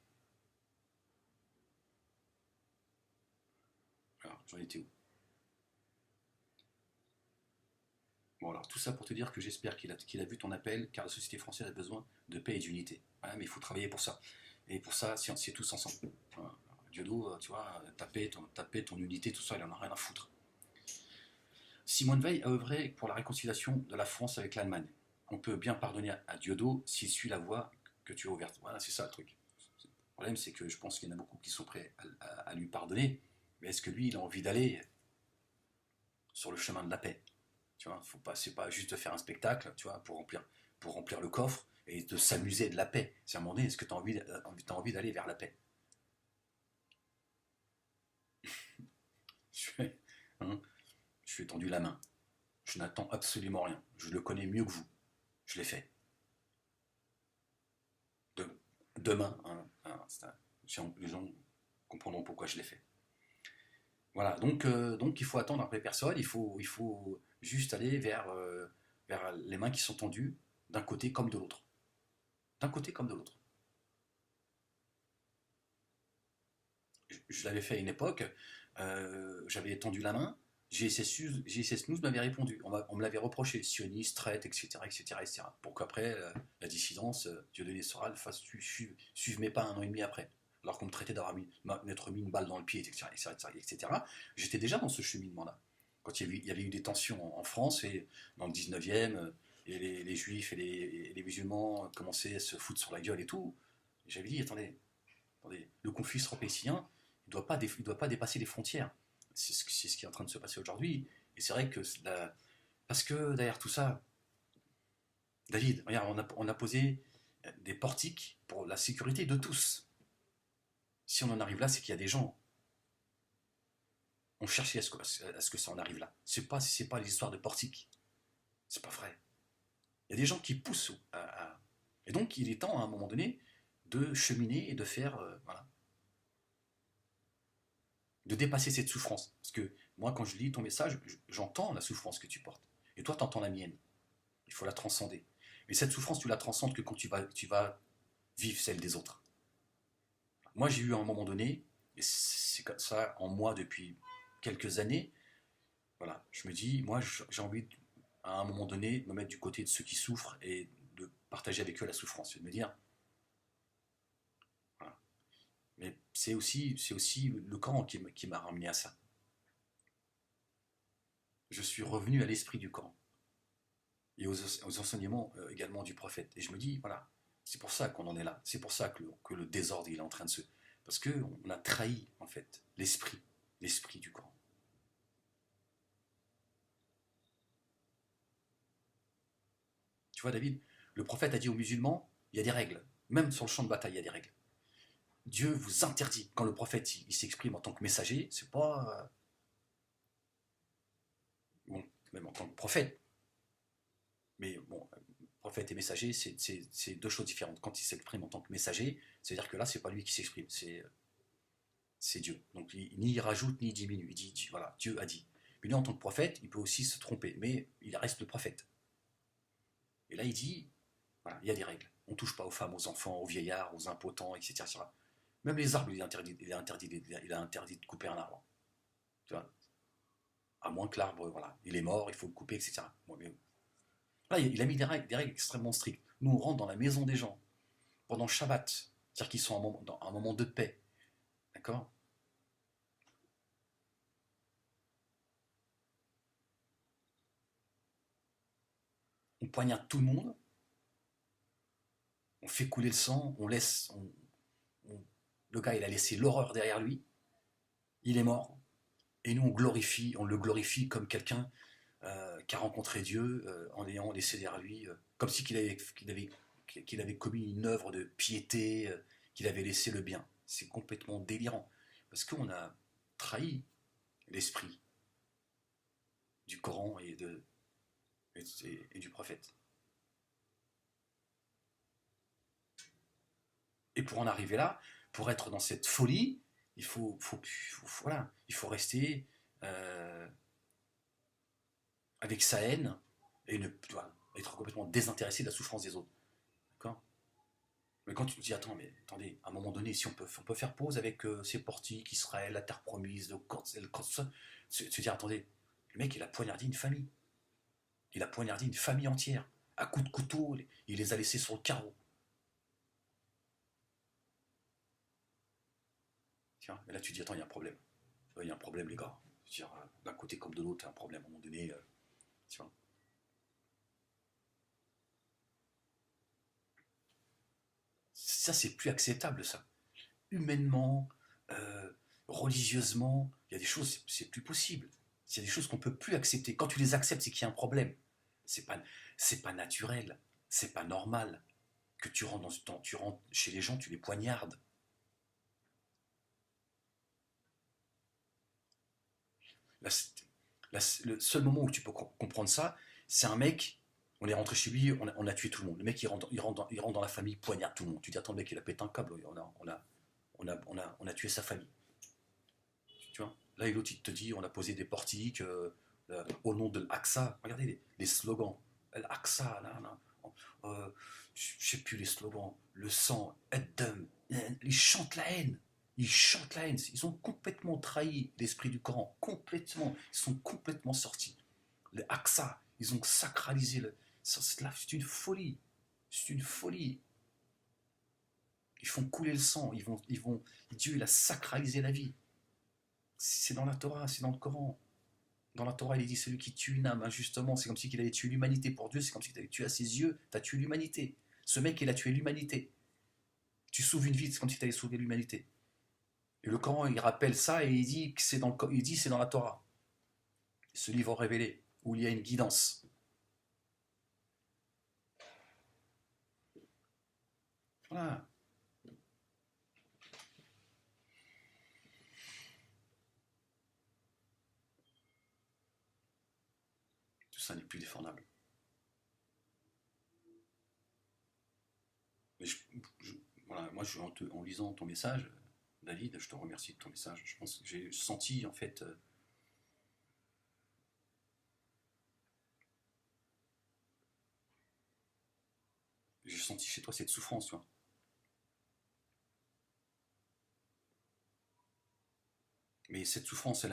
Alors, j'en étais où? Bon, alors tout ça pour te dire que j'espère qu'il a vu ton appel, car la société française a besoin de paix et d'unité. Voilà, mais il faut travailler pour ça. Et pour ça, c'est tous ensemble. Voilà. Dieudo, tu vois, ta paix, ton unité, tout ça, il en a rien à foutre. Simone Veil a œuvré pour la réconciliation de la France avec l'Allemagne. On peut bien pardonner à Dieudo s'il suit la voie que tu as ouverte. Voilà, c'est ça le truc. Le problème, c'est que je pense qu'il y en a beaucoup qui sont prêts à lui pardonner, mais est-ce que lui, il a envie d'aller sur le chemin de la paix? Tu vois, faut pas, c'est pas juste de faire un spectacle, tu vois, pour remplir le coffre et de s'amuser de la paix. C'est à un moment donné, est-ce que tu as envie d'aller vers la paix? Je fais, hein, je lui ai tendu la main. Je n'attends absolument rien. Je le connais mieux que vous. Je l'ai fait. De- Demain, hein, les gens comprendront pourquoi je l'ai fait. Voilà, donc il faut attendre après personne, il faut juste aller vers les mains qui sont tendues d'un côté comme de l'autre. D'un côté comme de l'autre. Je l'avais fait à une époque, j'avais tendu la main, JSS News m'avait répondu, on me l'avait reproché, sioniste, traite, etc., etc., etc., pour qu'après, la dissidence, Dieudonné Soral suive mes pas un an et demi après, alors qu'on me traitait m'être mis une balle dans le pied, etc., etc., etc. J'étais déjà dans ce cheminement-là, quand il y avait eu des tensions en France, et dans le 19e, et les juifs et les musulmans commençaient à se foutre sur la gueule et tout, j'avais dit, attendez, le conflit israélo-palestinien, il doit pas dépasser les frontières. C'est ce qui est en train de se passer aujourd'hui. Et c'est vrai que parce que derrière tout ça, David, regarde, on a posé des portiques pour la sécurité de tous. Si on en arrive là, c'est qu'il y a des gens ont cherché à ce que ça en arrive là. C'est pas l'histoire de portiques. C'est pas vrai. Il y a des gens qui poussent et donc il est temps à un moment donné de cheminer et de faire voilà, de dépasser cette souffrance. Parce que moi, quand je lis ton message, j'entends la souffrance que tu portes. Et toi, tu entends la mienne. Il faut la transcender. Mais cette souffrance, tu la transcendes que quand tu vas vivre celle des autres. Moi, j'ai eu à un moment donné, et c'est comme ça en moi depuis quelques années, voilà, je me dis, moi, j'ai envie, à un moment donné, de me mettre du côté de ceux qui souffrent et de partager avec eux la souffrance. Et de me dire, voilà. Mais c'est aussi le Coran qui m'a ramené à ça. Je suis revenu à l'esprit du Coran et aux enseignements également du prophète. Et je me dis, voilà, c'est pour ça qu'on en est là. C'est pour ça que le désordre il est en train de se... Parce qu'on a trahi, en fait, l'esprit du Coran. Tu vois, David, le prophète a dit aux musulmans, il y a des règles. Même sur le champ de bataille, il y a des règles. Dieu vous interdit, quand le prophète il s'exprime en tant que messager, c'est pas... bon, même en tant que prophète, mais bon, prophète et messager, c'est deux choses différentes. Quand il s'exprime en tant que messager, c'est-à-dire que là, c'est pas lui qui s'exprime, c'est Dieu. Donc ni il rajoute ni il diminue. Il dit, voilà, Dieu a dit. Mais lui, en tant que prophète, il peut aussi se tromper, mais il reste le prophète. Et là, il dit, voilà, il y a des règles. On ne touche pas aux femmes, aux enfants, aux vieillards, aux impotents, etc. etc. Même les arbres, il a interdit de couper un arbre. Tu vois, à moins que l'arbre, voilà, il est mort, il faut le couper, etc. Bon, mais, là, il a mis des règles extrêmement strictes. Nous, on rentre dans la maison des gens pendant Shabbat, c'est-à-dire qu'ils sont dans un moment de paix. D'accord. On poignarde tout le monde, on fait couler le sang, on laisse. Le gars, il a laissé l'horreur derrière lui, il est mort, et nous, on le glorifie comme quelqu'un qui a rencontré Dieu en ayant laissé derrière lui, comme si qu'il avait commis une œuvre de piété, qu'il avait laissé le bien. C'est complètement délirant, parce qu'on a trahi l'esprit du Coran et du prophète. Et pour en arriver là, pour être dans cette folie, voilà, il faut rester euh, avec sa haine et être complètement désintéressé de la souffrance des autres. D'accord. Mais quand tu te dis, attends, mais attendez, à un moment donné, si on peut faire pause avec ces portiques, Israël, la terre promise, tout ça, se dire, attendez, le mec, il a poignardé une famille. Il a poignardé une famille entière. À coups de couteau, il les a laissés sur le carreau. Tiens, et là, tu te dis, attends, il y a un problème. Il y a un problème, les gars. D'un côté comme de l'autre, il y a un problème. À un moment donné, tu vois. Ça, c'est plus acceptable, ça. Humainement, euh, religieusement, il y a des choses, c'est plus possible. Il y a des choses qu'on peut plus accepter. Quand tu les acceptes, c'est qu'il y a un problème. C'est pas, c'est pas naturel, c'est pas normal que tu rentres chez les gens, tu les poignardes. Là, le seul moment où tu peux comprendre ça, c'est un mec, on est rentré chez lui, on a tué tout le monde. Le mec, il rentre dans la famille, poignarde tout le monde. Tu dis, attends, le mec, il a pété un câble, on a tué sa famille. Tu vois. Là, et l'autre, il te dit, on a posé des portiques au nom de l'Aqsa. Regardez les slogans. L'Aqsa, là, là. Je sais plus les slogans. Le sang, Eddem. Ils chantent la haine. Ils chantent la haine. Ils ont complètement trahi l'esprit du Coran. Complètement. Ils sont complètement sortis. Les Aqsa, ils ont sacralisé le. C'est une folie. C'est une folie. Ils font couler le sang. Dieu, il a sacralisé la vie. C'est dans la Torah, c'est dans le Coran. Dans la Torah, il est dit celui qui tue une âme injustement, c'est comme si il avait tué l'humanité. Pour Dieu, c'est comme si tu avais tué à ses yeux, tu as tué l'humanité. Ce mec, il a tué l'humanité. Tu sauves une vie, c'est comme si tu avais sauvé l'humanité. Et le Coran, il rappelle ça et il dit que il dit c'est dans la Torah. Ce livre révélé, où il y a une guidance. Voilà. Tout ça n'est plus défendable. Mais je- voilà, moi, en lisant ton message, David, je te remercie de ton message. Je pense que j'ai senti, en fait, j'ai senti chez toi cette souffrance, tu vois. Mais cette souffrance, elle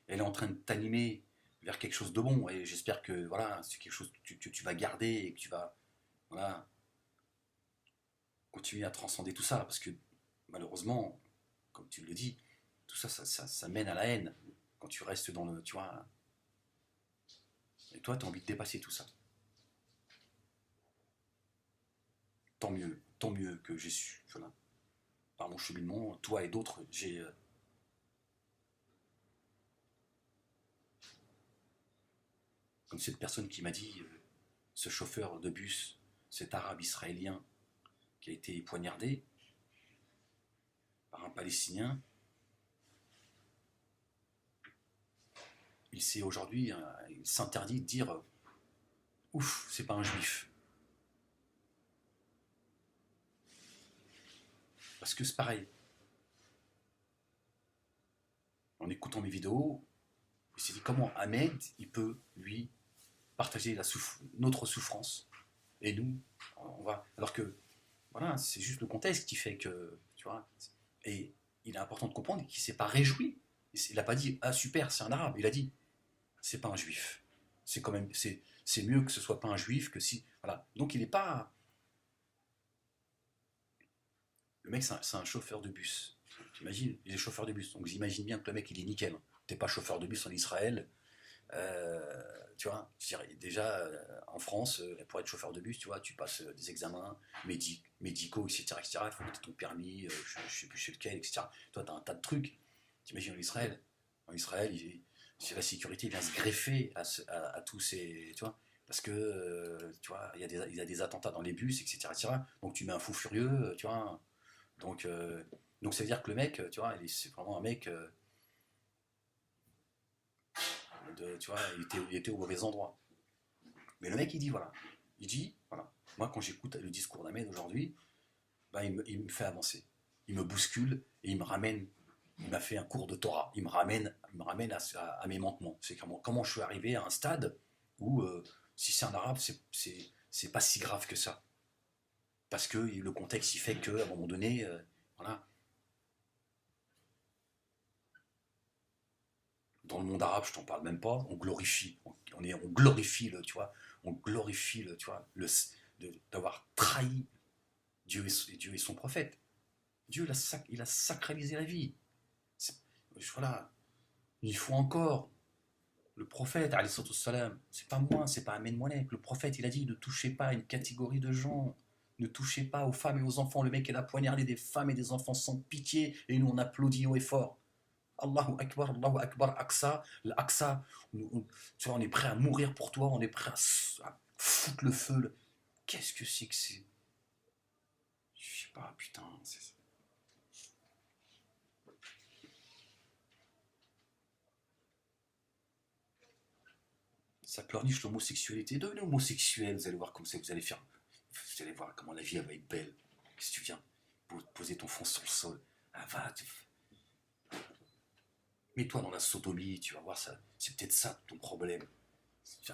est en train de t'animer vers quelque chose de bon. Et j'espère que voilà, c'est quelque chose que tu vas garder et que tu vas voilà, continuer à transcender tout ça. Parce que malheureusement, comme tu le dis, tout ça, ça mène à la haine. Quand tu restes dans le. Tu vois. Et toi, tu as envie de dépasser tout ça. Tant mieux que j'ai su. Voilà, par mon cheminement, toi et d'autres, j'ai. Comme cette personne qui m'a dit, ce chauffeur de bus, cet arabe israélien qui a été poignardé par un Palestinien, il s'est aujourd'hui, il s'interdit de dire ouf, c'est pas un juif. Parce que c'est pareil. En écoutant mes vidéos, il s'est dit comment Ahmed, il peut, lui, partager notre souffrance. Et nous, on va. Alors que, voilà, c'est juste le contexte qui fait que, tu vois. Et il est important de comprendre qu'il ne s'est pas réjoui. Il n'a pas dit ah super, c'est un arabe. Il a dit c'est pas un juif. C'est quand même, c'est mieux que ce soit pas un juif que si. Voilà. Donc il n'est pas. Le mec, c'est un chauffeur de bus. T'imagines, il est chauffeur de bus. Donc j'imagine bien que le mec, il est nickel. T'es pas chauffeur de bus en Israël. Tu vois, je dirais, déjà, en France, pour être chauffeur de bus, tu vois, tu passes des examens médicaux, etc., etc. Il faut que tu aies ton permis, je ne sais plus chez lequel, etc. Toi, tu as un tas de trucs. T'imagines en Israël. En Israël, c'est la sécurité vient se greffer à tous ces. Tu vois, parce que, tu vois, il y a des attentats dans les bus, etc., etc. Donc tu mets un fou furieux, tu vois. Donc, euh, donc ça veut dire que le mec, tu vois, c'est vraiment un mec, tu vois, il était au mauvais endroit. Mais le mec, il dit, voilà, voilà, moi quand j'écoute le discours d'Ahmed aujourd'hui, bah, il me fait avancer. Il me bouscule et il me ramène, il m'a fait un cours de Torah, il me ramène à mes manquements. C'est comment je suis arrivé à un stade où Si c'est un arabe, c'est pas si grave que ça. Parce que le contexte, il fait qu'à un moment donné, voilà, dans le monde arabe, je t'en parle même pas, on glorifie, on glorifie le, tu vois, on glorifie le, tu vois, d'avoir trahi Dieu et son prophète. Dieu, il a sacralisé la vie. Voilà, il faut encore. Le prophète, alayhi salam, c'est pas moi, c'est pas Amen Moalek. Le prophète, il a dit ne touchez pas à une catégorie de gens. Ne touchez pas aux femmes et aux enfants. Le mec, il a poignardé des femmes et des enfants sans pitié. Et nous, on applaudit haut et fort. Allahu Akbar, Aqsa. L'Aqsa, tu vois, on est prêt à mourir pour toi. On est prêt à foutre le feu. Qu'est-ce que c'est que c'est. Je sais pas, putain. Ça pleurniche l'homosexualité. Devenez homosexuel, vous allez voir comme ça, vous allez faire. Vous allez voir comment la vie elle va être belle. Si tu viens poser ton front sur le sol, ah, mets-toi dans la sodomie, tu vas voir ça. C'est peut-être ça ton problème.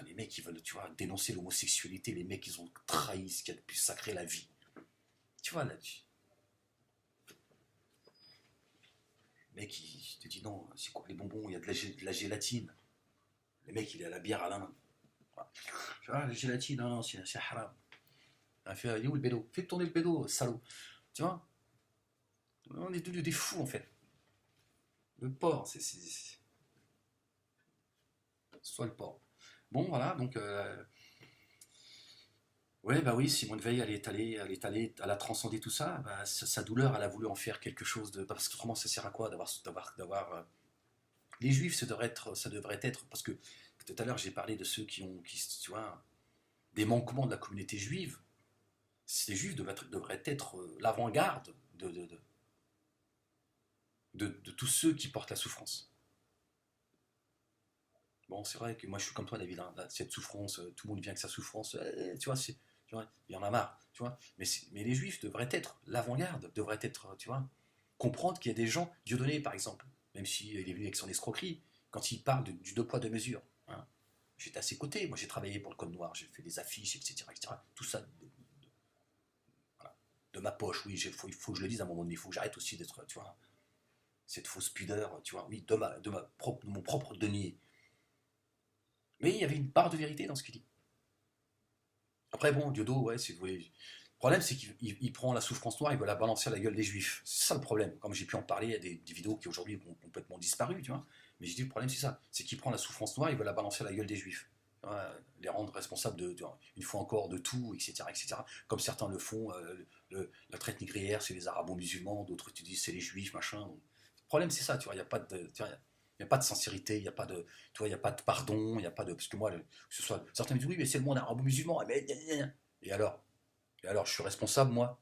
Les mecs, ils veulent, tu vois, dénoncer l'homosexualité. Les mecs, ils ont trahi ce qu'il y a de plus sacré, la vie. Tu vois, là, le mec, il te dit non, c'est quoi les bonbons? Il y a de la gélatine. Le mec, il est à la bière à l'Inde. Tu vois, la gélatine, non, non, c'est haram. Il a fait, il est où le pédo? Fais tourner le pédo, salaud. Tu vois, on est devenus des fous, en fait. Le porc, soit le porc. Bon, voilà, donc, ouais, bah oui, Simone Veil, elle a transcendé tout ça. Bah, sa douleur, elle a voulu en faire quelque chose de. Parce que autrement, ça sert à quoi les Juifs, ça devrait être, parce que tout à l'heure, j'ai parlé de ceux tu vois, des manquements de la communauté juive. Les Juifs devraient être l'avant-garde de tous ceux qui portent la souffrance. Bon, c'est vrai que moi, je suis comme toi, David, hein, cette souffrance, tout le monde vient avec sa souffrance, tu vois, tu vois, il y en a marre, tu vois. Mais les Juifs devraient être l'avant-garde, devraient être, tu vois, comprendre qu'il y a des gens, Dieudonné par exemple, même s'il est venu avec son escroquerie, quand il parle du deux poids deux mesures, hein, j'étais à ses côtés, moi j'ai travaillé pour le Code Noir, j'ai fait des affiches, etc., etc., tout ça, voilà, de ma poche, oui, il faut que je le dise à un moment donné, il faut que j'arrête aussi d'être, tu vois, cette fausse pudeur, tu vois, oui, de mon propre denier. Mais il y avait une part de vérité dans ce qu'il dit. Après, bon, Diodo, ouais, c'est. Le problème, c'est qu'il prend la souffrance noire, il veut la balancer à la gueule des juifs. C'est ça le problème. Comme j'ai pu en parler, il y a des vidéos qui aujourd'hui ont complètement disparu, tu vois. Mais j'ai dit, le problème, c'est ça. C'est qu'il prend la souffrance noire, il veut la balancer à la gueule des juifs. Tu vois, les rendre responsables une fois encore, de tout, etc., etc. Comme certains le font, la traite négrière, c'est les arabo-musulmans, d'autres te disent c'est les juifs, machin. Le problème, c'est ça, tu vois, il n'y a pas de. Tu vois, il n'y a pas de sincérité, il n'y a pas de, tu vois, il n'y a pas de pardon, il n'y a pas de, parce que moi, certains me disent oui, mais c'est le monde arabo-musulman, et alors, je suis responsable, moi.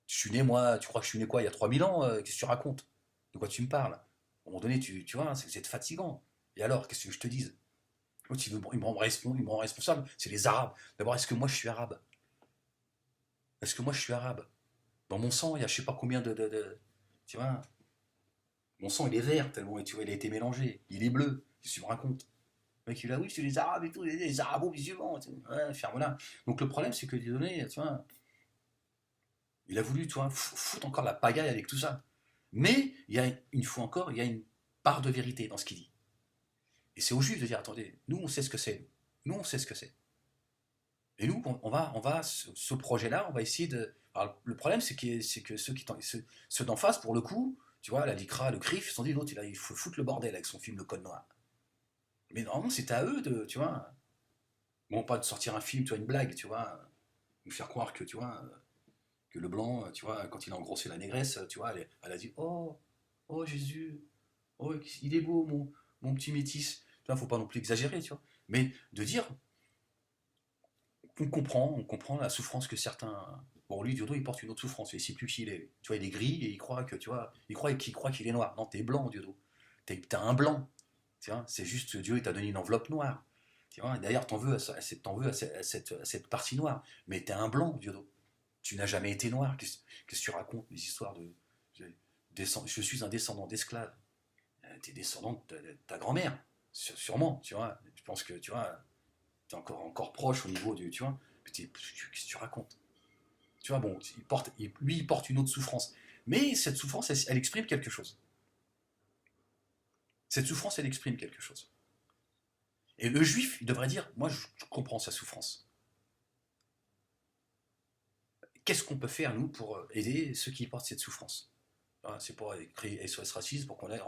Je suis né, moi, tu crois que je suis né quoi, il y a 3000 ans, qu'est-ce que tu racontes? De quoi tu me parles? À un moment donné, tu vois, c'est fatigant. Et alors, qu'est-ce que je te dise? L'autre, il me rend responsable, c'est les Arabes. D'abord, est-ce que moi je suis arabe? Est-ce que moi je suis arabe? Dans mon sang, il y a je sais pas combien tu vois, mon sang il est vert tellement, et tu vois, il a été mélangé. Il est bleu, qu'est-ce que tu me racontes? Le mec, il a, oui, c'est les Arabes et tout, les Arabo-musulmans. Ouais, ferme-la. Donc le problème, c'est que, donné, tu vois, il a voulu, tu vois, foutre encore la pagaille avec tout ça. Mais, une fois encore, il y a une part de vérité dans ce qu'il dit. Et c'est aux Juifs de dire, attendez, nous, on sait ce que c'est. Nous, on sait ce que c'est. Et nous, ce projet-là, on va essayer de. Alors, le problème, c'est que ceux d'en face, pour le coup, tu vois, la LICRA, le CRIF, ils se sont dit, l'autre, il faut foutre le bordel avec son film Le Code Noir. Mais normalement, c'est à eux de, tu vois, bon, pas de sortir un film, tu vois, une blague, tu vois, nous faire croire que, tu vois, que le blanc, tu vois, quand il a engrossé la négresse, tu vois, elle a dit, oh, oh Jésus, oh, il est beau, mon petit métis. Tu vois, faut pas non plus exagérer, tu vois. Mais de dire, on comprend la souffrance que certains. Bon, lui, Diodo, il porte une autre souffrance, il sait plus qui il est. Tu vois, il est gris et il croit que, tu vois, il croit qu'il est noir. Non, t'es blanc, Diodo. T'as un blanc. Tu vois, c'est juste que Dieu, il t'a donné une enveloppe noire. Tu vois, d'ailleurs, t'en veux à cette partie noire. Mais t'es un blanc, Diodo. Tu n'as jamais été noir. Qu'est-ce que tu racontes? Des histoires de. Je suis un descendant d'esclaves. T'es descendant de ta grand-mère. Sûrement, tu vois. Je pense que, tu vois, t'es encore proche au niveau du, tu vois, qu'est-ce que tu racontes? Tu vois, bon, lui, il porte une autre souffrance. Mais cette souffrance, elle exprime quelque chose. Cette souffrance, elle exprime quelque chose. Et le juif, il devrait dire, moi, je comprends sa souffrance. Qu'est-ce qu'on peut faire, nous, pour aider ceux qui portent cette souffrance? Voilà, c'est pour créer SOS Racisme, pour qu'on aille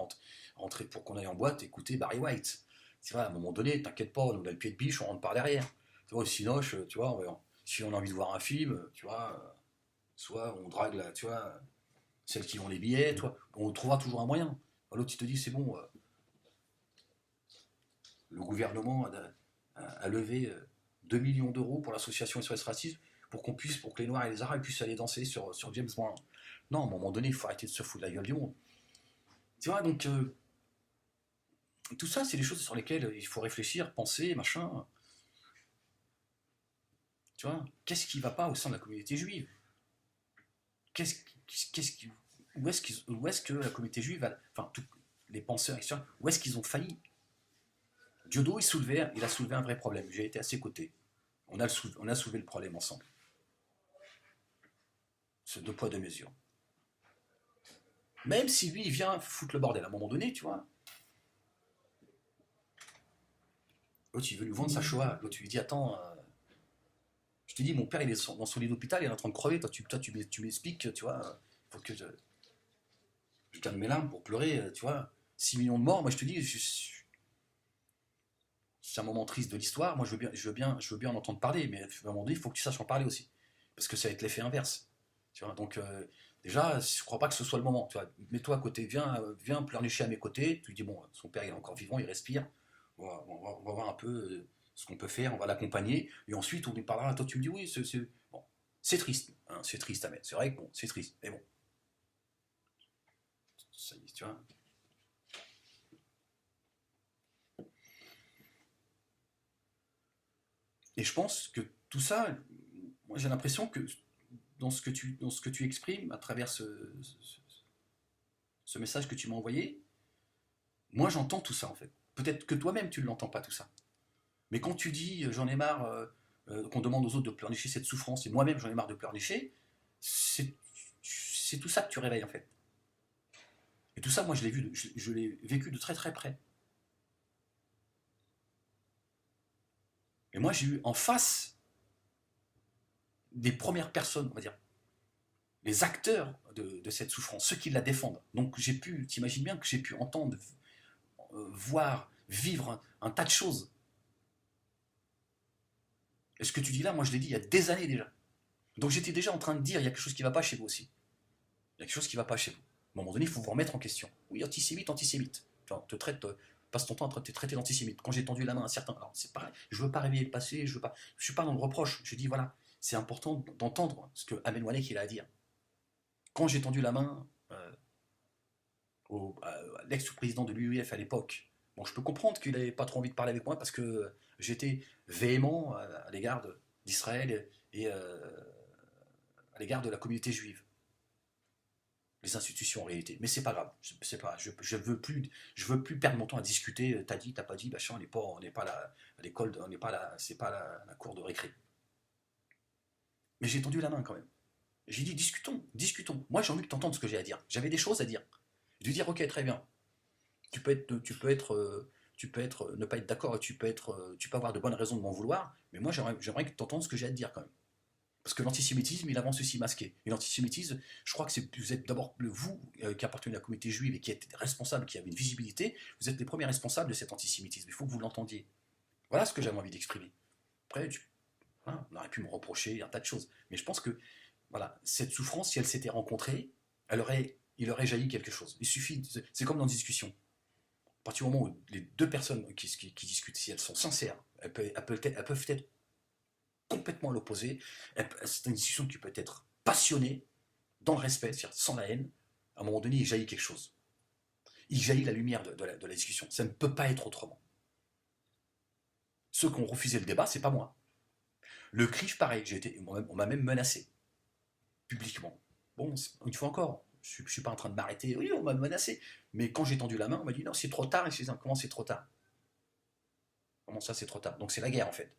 rentrer, pour qu'on aille en boîte écouter Barry White. Tu vois, à un moment donné, t'inquiète pas, on a le pied de biche, on rentre par derrière. Tu vois, sinon, tu vois, si on a envie de voir un film, tu vois, soit on drague, tu vois, celles qui ont les billets, toi, on trouvera toujours un moyen. L'autre, il te dit, c'est bon, le gouvernement a levé 2 millions d'euros pour l'association SOS Racisme pour que les Noirs et les Arabes puissent aller danser sur James Brown. Non, à un moment donné, il faut arrêter de se foutre de la gueule du monde. Tu vois, donc, tout ça, c'est des choses sur lesquelles il faut réfléchir, penser, machin. Tu vois, qu'est-ce qui ne va pas au sein de la communauté juive? qu'est-ce, qu'est-ce qui, où est-ce que la communauté juive, enfin, tous les penseurs, etc., où est-ce qu'ils ont failli? Diodo, il a soulevé un vrai problème. J'ai été à ses côtés. On a soulevé le problème ensemble. Ce deux poids, deux mesures. Même si lui, il vient foutre le bordel à un moment donné, tu vois. L'autre, il veut lui vendre sa Shoah. L'autre, tu lui dis, attends, je te dis, mon père, il est dans son lit d'hôpital, il est en train de crever. Tu m'expliques, tu vois, il faut que je calme mes larmes pour pleurer, tu vois. 6 millions de morts, moi, je te dis, c'est un moment triste de l'histoire. Moi, je veux bien en entendre parler, mais à un moment donné, il faut que tu saches en parler aussi. Parce que ça va être l'effet inverse. Tu vois, donc, déjà, je ne crois pas que ce soit le moment. Tu vois, mets-toi à côté, viens pleurnicher à mes côtés. Tu lui dis, bon, son père, il est encore vivant, il respire. On va voir un peu ce qu'on peut faire, on va l'accompagner. Et ensuite, on lui parlera. Toi, tu me dis, oui, bon, c'est triste. Hein, c'est triste, Ahmed. C'est vrai que bon, c'est triste. Mais bon, ça, tu vois. Et je pense que tout ça, moi, j'ai l'impression que dans ce que tu exprimes à travers ce message que tu m'as envoyé, moi j'entends tout ça en fait. Peut-être que toi-même tu ne l'entends pas tout ça. Mais quand tu dis j'en ai marre qu'on demande aux autres de pleurnicher cette souffrance et moi-même j'en ai marre de pleurnicher, c'est tout ça que tu réveilles en fait. Et tout ça, moi je l'ai vu, je l'ai vécu de très très près. Et moi j'ai eu en face des premières personnes, on va dire, les acteurs de cette souffrance, ceux qui la défendent. Donc t'imagines bien que j'ai pu entendre, voir, vivre un tas de choses. Et ce que tu dis là, moi je l'ai dit il y a des années déjà. Donc j'étais déjà en train de dire, il y a quelque chose qui ne va pas chez vous aussi. Il y a quelque chose qui ne va pas chez vous. À un moment donné, il faut vous remettre en question. Oui, antisémite, antisémite. Enfin, passe ton temps à te traiter d'antisémite. Quand j'ai tendu la main à certains, alors c'est pareil, je ne veux pas réveiller le passé, je suis pas dans le reproche. Je dis voilà, c'est important d'entendre ce que Amen Walek il a à dire. Quand j'ai tendu la main à l'ex-président de l'UEF à l'époque, bon, je peux comprendre qu'il n'avait pas trop envie de parler avec moi parce que j'étais véhément à l'égard d'Israël et à l'égard de la communauté juive, les institutions en réalité. Mais c'est pas grave, c'est pas, je veux plus perdre mon temps à discuter. T'as dit, t'as pas dit, machin, on n'est pas là, à l'école, on n'est pas là, c'est pas la cour de récré. Mais j'ai tendu la main quand même. J'ai dit discutons, discutons. Moi j'ai envie que t'entendes ce que j'ai à dire. J'avais des choses à dire. Je lui dire ok très bien. Tu peux être, ne pas être d'accord, tu peux avoir de bonnes raisons de m'en vouloir, mais moi j'aimerais que tu entendes ce que j'ai à te dire quand même. Parce que l'antisémitisme, il avance aussi masqué. Et l'antisémitisme, je crois que vous êtes d'abord vous qui appartenez à la communauté juive et qui êtes responsable, qui avez une visibilité, vous êtes les premiers responsables de cet antisémitisme. Il faut que vous l'entendiez. Voilà ce que j'avais envie d'exprimer. Après, voilà, on aurait pu me reprocher un tas de choses. Mais je pense que voilà, cette souffrance, si elle s'était rencontrée, il aurait jailli quelque chose. Il suffit, c'est comme dans une discussion. À partir du moment où les deux personnes qui discutent, si elles sont sincères, elles peuvent être complètement à l'opposé. C'est une discussion qui peut être passionnée, dans le respect, c'est-à-dire sans la haine. À un moment donné, il jaillit quelque chose. Il jaillit la lumière de la discussion. Ça ne peut pas être autrement. Ceux qui ont refusé le débat, c'est pas moi. Le CRIF, pareil, on m'a même menacé, publiquement. Bon, une fois encore, je ne suis pas en train de m'arrêter. Oui, on m'a menacé. Mais quand j'ai tendu la main, on m'a dit non, c'est trop tard. Et je dis, comment c'est trop tard? Comment ça, c'est trop tard? Donc c'est la guerre, en fait.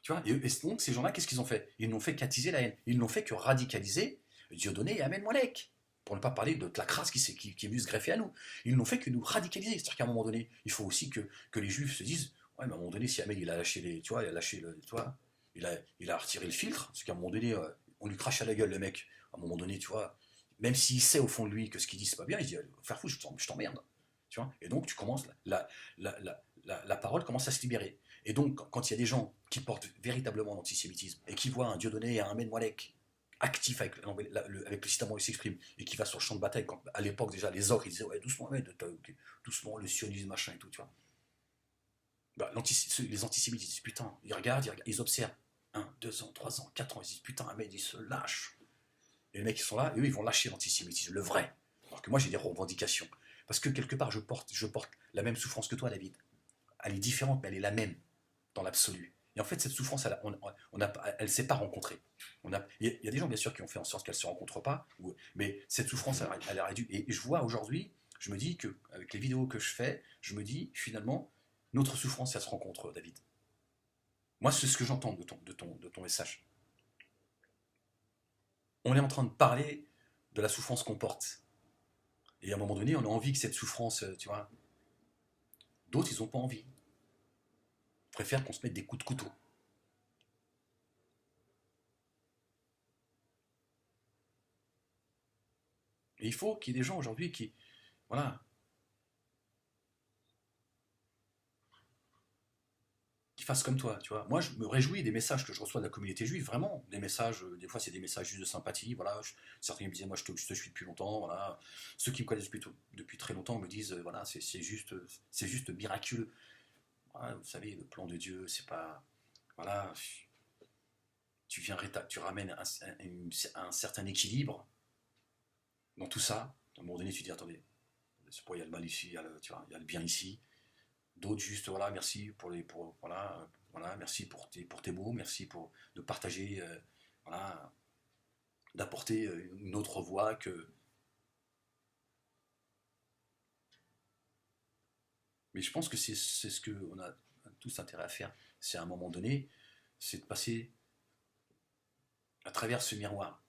Tu vois, et donc ces gens-là, qu'est-ce qu'ils ont fait? Ils n'ont fait qu'attiser la haine. Ils n'ont fait que radicaliser Dieudonné et Ahmed Moalek. Pour ne pas parler de la crasse qui est venue se greffer à nous. Ils n'ont fait que nous radicaliser. C'est-à-dire qu'à un moment donné, il faut aussi que les juifs se disent, ouais, mais à un moment donné, si Ahmed il a lâché les, tu vois, il a lâché le, tu vois, il a retiré le filtre, parce qu'à un moment donné, on lui crache à la gueule le mec. À un moment donné, tu vois, même s'il sait au fond de lui que ce qu'il dit c'est pas bien, il se dit, faire fou, je t'emmerde. Tu vois, et donc tu commences, la parole commence à se libérer. Et donc, quand il y a des gens qui portent véritablement l'antisémitisme et qui voient un Dieudonné et un Ahmed Moalek actif avec le système où il s'exprime et qui va sur le champ de bataille, quand à l'époque déjà les orques ils disaient ouais, doucement, ouais, doucement, le sionisme machin et tout, tu vois. Bah, les antisémites ils disent putain, ils observent 1, 2 ans, 3 ans, 4 ans, ils disent putain, Ahmed il se lâche. Et les mecs qui sont là, et eux ils vont lâcher l'antisémitisme, le vrai. Alors que moi j'ai des revendications. Parce que quelque part je porte la même souffrance que toi, David. Elle est différente, mais elle est la même dans l'absolu. Et en fait, cette souffrance, elle ne s'est pas rencontrée. Il y a des gens, bien sûr, qui ont fait en sorte qu'elle ne se rencontre pas, mais cette souffrance, elle a réduit. Et je vois aujourd'hui, je me dis qu'avec les vidéos que je fais, je me dis, finalement, notre souffrance, elle se rencontre, David. Moi, c'est ce que j'entends de ton message. On est en train de parler de la souffrance qu'on porte. Et à un moment donné, on a envie que cette souffrance, tu vois, d'autres, ils n'ont pas envie. Ils préfèrent qu'on se mette des coups de couteau. Et il faut qu'il y ait des gens aujourd'hui qui, voilà, qui fassent comme toi, tu vois. Moi, je me réjouis des messages que je reçois de la communauté juive, vraiment. Des messages, des fois, c'est des messages juste de sympathie, voilà. Certains me disaient, moi, je te suis depuis longtemps, voilà. Ceux qui me connaissent depuis très longtemps me disent, voilà, c'est juste miraculeux. Voilà, vous savez, le plan de Dieu, c'est pas, voilà, tu ramènes un certain équilibre dans tout ça. À un moment donné, tu te dis, attendez, c'est pas, il y a le mal ici, tu vois, il y a le bien ici. D'autres juste voilà merci voilà merci pour tes mots, merci de partager voilà d'apporter une autre voix que mais je pense que c'est ce que on a tous intérêt à faire, c'est à un moment donné c'est de passer à travers ce miroir.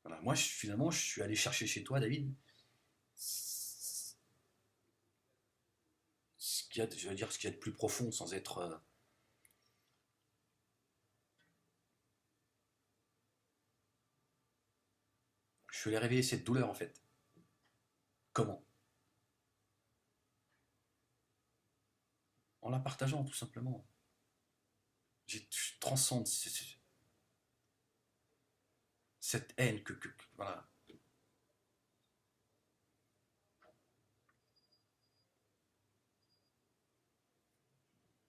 Voilà. Moi finalement je suis allé chercher chez toi, David, ce qu'il y a, je veux dire, ce qu'il y a de plus profond sans être je suis allé réveiller cette douleur en fait. Comment? En la partageant tout simplement. Je transcende cette haine voilà.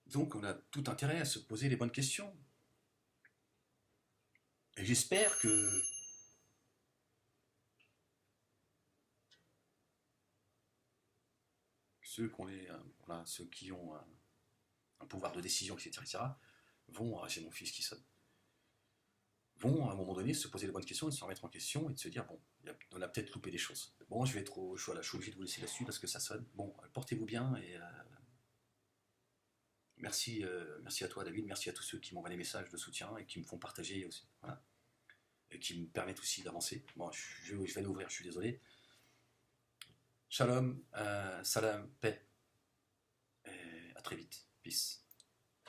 Donc on a tout intérêt à se poser les bonnes questions. Et j'espère que voilà, ceux qui ont un pouvoir de décision, etc., vont, j'ai mon fils qui sonne, vont à un moment donné se poser les bonnes questions et se remettre en question et de se dire, bon, on a peut-être loupé des choses. Bon, je suis obligé de vous laisser là-dessus parce que ça sonne. Bon, portez-vous bien et merci à toi David, merci à tous ceux qui m'envoient des messages de soutien et qui me font partager aussi. Voilà. Et qui me permettent aussi d'avancer. Bon, je vais l'ouvrir, je suis désolé. Shalom, salam, paix, et à très vite. Peace.